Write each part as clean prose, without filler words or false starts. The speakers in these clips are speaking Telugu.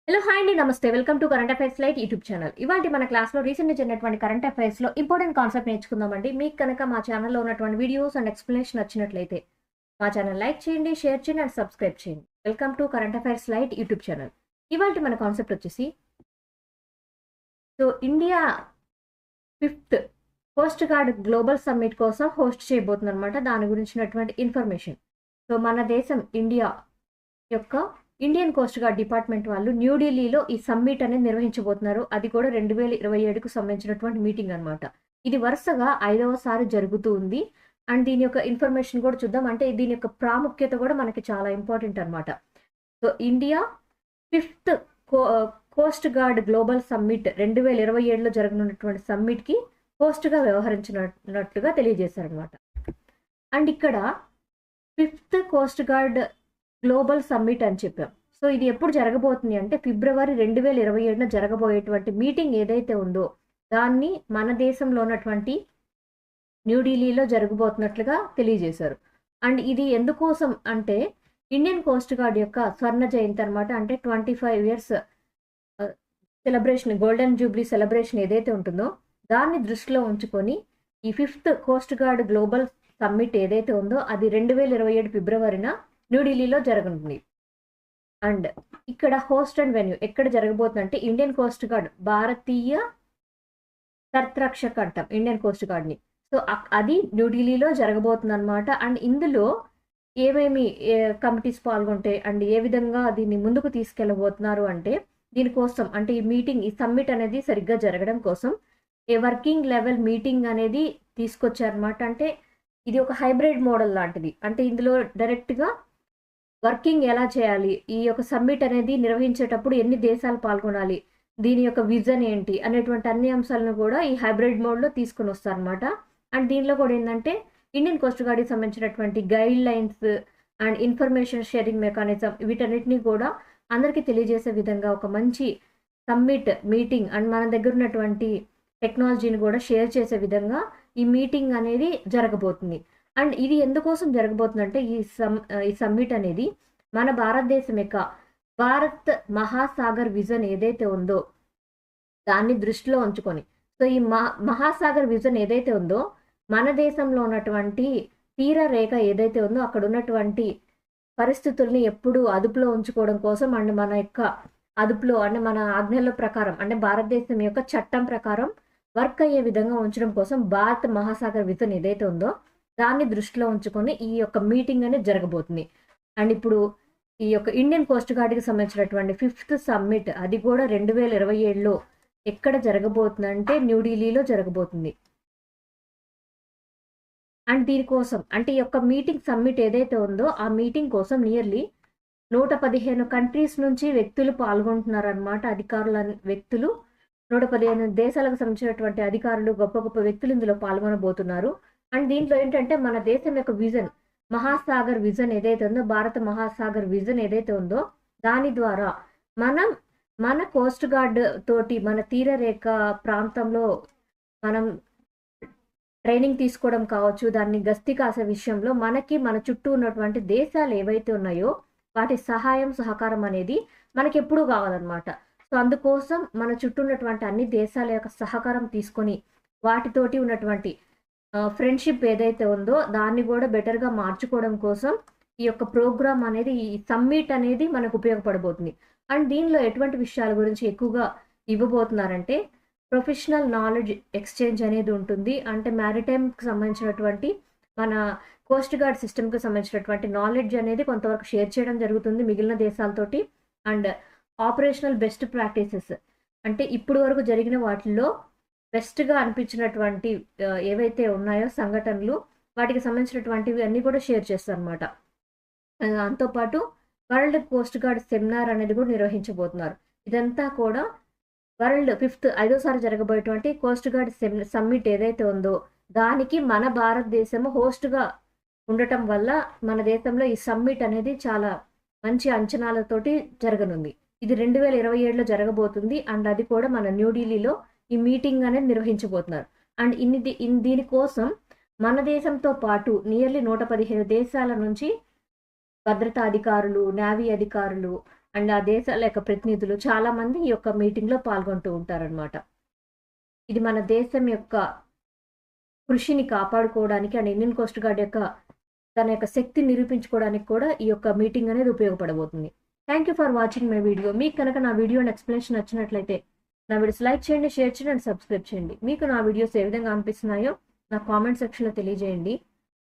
హలో హాయ్ అండి, నమస్తే. Welcome to current affairs light YouTube channel. ఇవాళ మన క్లాస్లో రీసెంట్గా జరిగినటువంటి కరెంట్ అఫైర్స్లో ఇంపార్టెంట్ కాన్సెప్ట్ నేర్చుకుందామండి. మీకు కనుక మా ఛానల్లో ఉన్నటువంటి వీడియోస్ అండ్ ఎక్స్ప్లెనేషన్ నచ్చినట్లయితే మా ఛానల్ లైక్ చేయండి, షేర్ చేయండి అండ్ సబ్స్క్రైబ్ చేయండి. Welcome to current affairs light YouTube channel. ఇవాళ మన కాన్సెప్ట్ వచ్చేసి India 5th coast guard global summit కోసం హోస్ట్ చేయబోతుంది అనమాట. దాని గురించినటువంటి ఇన్ఫర్మేషన్. మన దేశం ఇండియా యొక్క ఇండియన్ కోస్ట్ గార్డ్ డిపార్ట్మెంట్ వాళ్ళు న్యూఢిల్లీలో ఈ సమ్మిట్ అనేది నిర్వహించబోతున్నారు. అది కూడా 2027కు సంబంధించినటువంటి మీటింగ్ అనమాట. ఇది వరుసగా 5వసారి జరుగుతూ ఉంది. అండ్ దీని యొక్క ఇన్ఫర్మేషన్ కూడా చూద్దాం. అంటే దీని యొక్క ప్రాముఖ్యత కూడా మనకి చాలా ఇంపార్టెంట్ అనమాట. India 5th coast guard global summit 2027లో జరగనున్నటువంటి సమ్మిట్కి హోస్ట్గా వ్యవహరించినట్లుగా తెలియజేశారనమాట. అండ్ ఇక్కడ 5th coast guard global summit అని చెప్పాం. ఇది ఎప్పుడు జరగబోతుంది అంటే ఫిబ్రవరి 2027న జరగబోయేటువంటి మీటింగ్ ఏదైతే ఉందో దాన్ని మన దేశంలో ఉన్నటువంటి న్యూఢిల్లీలో జరగబోతున్నట్లుగా తెలియజేశారు. అండ్ ఇది ఎందుకోసం అంటే ఇండియన్ కోస్ట్ గార్డ్ యొక్క స్వర్ణ జయంతి అనమాట. అంటే 25 years celebration, golden Jubilee celebration ఏదైతే ఉంటుందో దాన్ని దృష్టిలో ఉంచుకొని ఈ 5th coast guard global summit ఏదైతే ఉందో అది 2027 ఫిబ్రవరిన న్యూఢిల్లీలో జరగనుంది. అండ్ ఇక్కడ హోస్ట్ అండ్ వెన్యూ ఎక్కడ జరగబోతుందంటే ఇండియన్ కోస్ట్ గార్డ్, భారతీయ తటరక్షక అంటాం ఇండియన్ కోస్ట్ గార్డ్ని. అది న్యూఢిల్లీలో జరగబోతుంది అనమాట. అండ్ ఇందులో ఏమేమి కమిటీస్ పాల్గొంటాయి అండ్ ఏ విధంగా దీన్ని ముందుకు తీసుకెళ్ళబోతున్నారు అంటే దీనికోసం, అంటే ఈ మీటింగ్, ఈ సమ్మిట్ అనేది సరిగ్గా జరగడం కోసం ఏ వర్కింగ్ లెవెల్ మీటింగ్ అనేది తీసుకొచ్చారనమాట. అంటే ఇది ఒక హైబ్రిడ్ మోడల్ లాంటిది. అంటే ఇందులో డైరెక్ట్గా వర్కింగ్ ఎలా చేయాలి, ఈ యొక్క సమ్మిట్ అనేది నిర్వహించేటప్పుడు ఎన్ని దేశాలు పాల్గొనాలి, దీని యొక్క విజన్ ఏంటి అనేటువంటి అన్ని అంశాలను కూడా ఈ హైబ్రిడ్ మోడ్లో తీసుకుని వస్తారనమాట. అండ్ దీనిలో కూడా ఏంటంటే ఇండియన్ కోస్ట్ గార్డ్కి సంబంధించినటువంటి guide lines and information sharing mechanism వీటన్నిటిని కూడా అందరికీ తెలియజేసే విధంగా ఒక మంచి సమ్మిట్ మీటింగ్ అండ్ మన దగ్గర ఉన్నటువంటి టెక్నాలజీని కూడా షేర్ చేసే విధంగా ఈ మీటింగ్ అనేది జరగబోతుంది. అండ్ ఇది ఎందుకోసం జరగబోతుందంటే ఈ సమ్మిట్ అనేది మన భారతదేశం యొక్క భారత్ మహాసాగర్ విజన్ ఏదైతే ఉందో దాన్ని దృష్టిలో ఉంచుకొని, ఈ మహాసాగర్ విజన్ ఏదైతే ఉందో మన దేశంలో ఉన్నటువంటి తీర రేఖ ఏదైతే ఉందో అక్కడ ఉన్నటువంటి పరిస్థితుల్ని ఎప్పుడూ అదుపులో ఉంచుకోవడం కోసం అండ్ మన యొక్క అదుపులో అంటే మన ఆజ్ఞల ప్రకారం అంటే భారతదేశం యొక్క చట్టం ప్రకారం వర్క్ అయ్యే విధంగా ఉంచడం కోసం భారత్ మహాసాగర్ విజన్ ఏదైతే ఉందో దాన్ని దృష్టిలో ఉంచుకొని ఈ యొక్క మీటింగ్ అనేది జరగబోతుంది. అండ్ ఇప్పుడు ఈ యొక్క ఇండియన్ కోస్ట్ గార్డ్కి సంబంధించినటువంటి 5th సమ్మిట్ అది కూడా 2027లో ఎక్కడ జరగబోతుందంటే న్యూఢిల్లీలో జరగబోతుంది. అండ్ దీనికోసం అంటే ఈ యొక్క మీటింగ్ సమ్మిట్ ఏదైతే ఉందో ఆ మీటింగ్ కోసం నియర్లీ 115 కంట్రీస్ నుంచి వ్యక్తులు పాల్గొంటున్నారనమాట. వ్యక్తులు 115 దేశాలకు సంబంధించినటువంటి అధికారులు, గొప్ప గొప్ప వ్యక్తులు ఇందులో పాల్గొనబోతున్నారు. అండ్ దీంట్లో ఏంటంటే మన దేశం యొక్క విజన్, మహాసాగర్ విజన్ ఏదైతే ఉందో, భారత మహాసాగర్ విజన్ ఏదైతే ఉందో దాని ద్వారా మన కోస్ట్ గార్డ్ తోటి మన తీర రేఖ ప్రాంతంలో మనం ట్రైనింగ్ తీసుకోవడం కావచ్చు, దాన్ని గస్తీ కాసే విషయంలో మనకి మన చుట్టూ ఉన్నటువంటి దేశాలు ఏవైతే ఉన్నాయో వాటి సహాయం సహకారం అనేది మనకి ఎప్పుడూ కావాలన్నమాట. అందుకోసం మన చుట్టూ ఉన్నటువంటి అన్ని దేశాల యొక్క సహకారం తీసుకొని వాటితోటి ఉన్నటువంటి ఫ్రెండ్షిప్ ఏదైతే ఉందో దాన్ని కూడా బెటర్గా మార్చుకోవడం కోసం ఈ యొక్క ప్రోగ్రామ్ అనేది, ఈ సమ్మిట్ అనేది మనకు ఉపయోగపడబోతుంది. అండ్ దీనిలో ఎటువంటి విషయాల గురించి ఎక్కువగా ఇవ్వబోతున్నారంటే ప్రొఫెషనల్ నాలెడ్జ్ ఎక్స్చేంజ్ అనేది ఉంటుంది. అంటే మ్యారిటైమ్కి సంబంధించినటువంటి మన కోస్ట్ గార్డ్ సిస్టమ్కి సంబంధించినటువంటి నాలెడ్జ్ అనేది కొంతవరకు షేర్ చేయడం జరుగుతుంది మిగిలిన దేశాలతోటి. అండ్ ఆపరేషనల్ బెస్ట్ ప్రాక్టీసెస్ అంటే ఇప్పుడు వరకు జరిగిన వాటిల్లో బెస్ట్గా అనిపించినటువంటి ఏవైతే ఉన్నాయో సంఘటనలు వాటికి సంబంధించినటువంటివి అన్నీ కూడా షేర్ చేస్తారు అనమాట. దాంతోపాటు వరల్డ్ కోస్ట్ గార్డ్ సెమినార్ అనేది కూడా నిర్వహించబోతున్నారు. ఇదంతా కూడా వరల్డ్ 5వసారి జరగబోయేటువంటి కోస్ట్ గార్డ్ సమ్మిట్ ఏదైతే ఉందో దానికి మన భారతదేశము హోస్ట్గా ఉండటం వల్ల మన దేశంలో ఈ సమ్మిట్ అనేది చాలా మంచి అంచనాలతోటి జరగనుంది. ఇది 2027లో జరగబోతుంది. అండ్ అది కూడా మన న్యూఢిల్లీలో ఈ మీటింగ్ అనేది నిర్వహించబోతున్నారు. అండ్ దీనికోసం మన దేశంతో పాటు నియర్లీ 115 దేశాల నుంచి భద్రతా అధికారులు, నేవీ అధికారులు అండ్ ఆ దేశాల యొక్క ప్రతినిధులు చాలామంది ఈ యొక్క మీటింగ్లో పాల్గొంటూ ఉంటారనమాట. ఇది మన దేశం యొక్క కృషిని కాపాడుకోవడానికి అండ్ ఇండియన్ కోస్ట్ గార్డ్ యొక్క తన యొక్క శక్తిని నిరూపించుకోవడానికి కూడా ఈ యొక్క మీటింగ్ అనేది ఉపయోగపడబోతుంది. Thank you for watching my video. మీకు కనుక నా వీడియో అండ్ ఎక్స్ప్లెనేషన్ నచ్చినట్లయితే నా వీడియోస్ లైక్ చేయండి, షేర్ చేయండి అండ్ సబ్స్క్రైబ్ చేయండి. మీకు నా వీడియోస్ ఏ విధంగా అనిపిస్తున్నాయో నా కామెంట్ సెక్షన్లో తెలియజేయండి.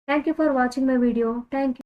Thank you for watching my video. Thank you.